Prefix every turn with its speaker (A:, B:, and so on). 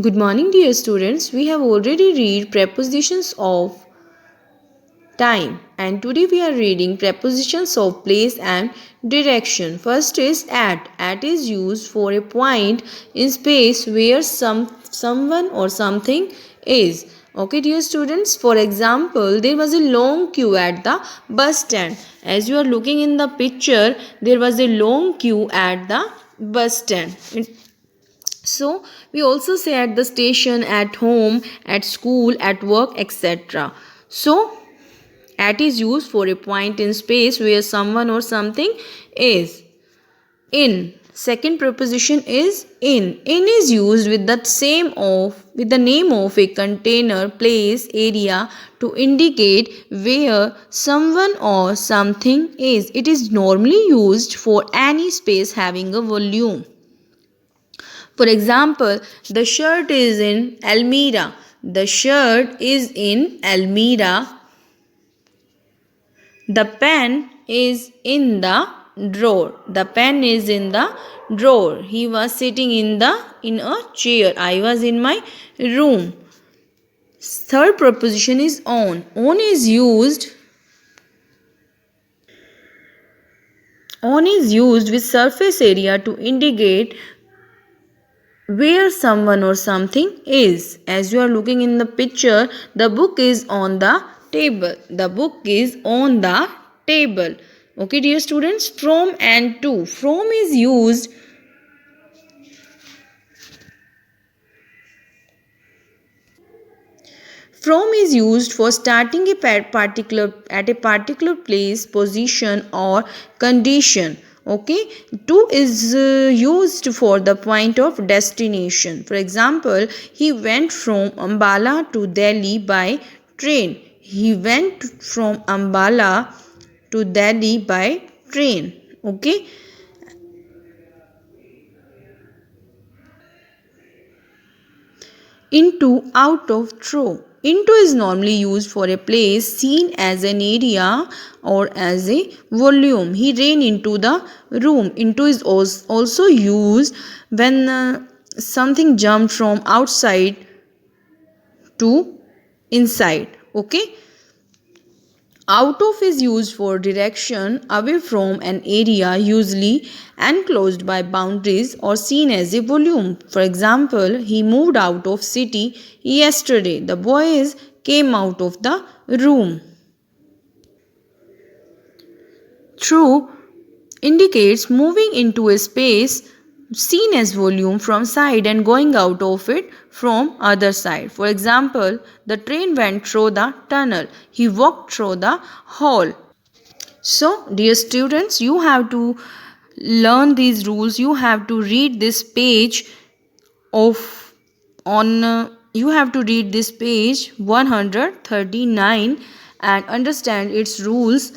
A: Good morning, dear students. We have already read prepositions of time, and today we are reading prepositions of place and direction. First is at. At is used for a point in space where someone or something is. Okay, dear students. For example, there was a long queue at the bus stand. As you are looking in the picture, there was a long queue at the bus stand. So we also say at the station, at home, at school, at work, etc. So at is used for a point in space where someone or something is. In. Second preposition is in. In is used with the name of a container, place, area to indicate where someone or something is. It is normally used for any space having a volume. For example, the shirt is in Almira. The shirt is in Almira. The pen is in the drawer. The pen is in the drawer. He was sitting in a chair. I was in my room. Third preposition is on. On is used with surface area to indicate where someone or something is. As you are looking in the picture, the book is on the table. The book is on the table. Okay, dear students, from and to. From is used for starting at a particular place, position or condition. Okay, to is used for the point of destination. For example, he went from Ambala to Delhi by train. He went from Ambala to Delhi by train. Okay. Into, out of, through. Into is normally used for a place seen as an area or as a volume. He ran into the room. Into is also used when something jumped from outside to inside. Okay. Out of is used for direction away from an area usually enclosed by boundaries or seen as a volume. For example, he moved out of city yesterday. The boys came out of the room. Through indicates moving into a space seen as volume from side and going out of it from other side. For example, the train went through the tunnel. He walked through the hall. So, dear students, you have to learn these rules. You have to read this page of on you have to read this page 139 and understand its rules.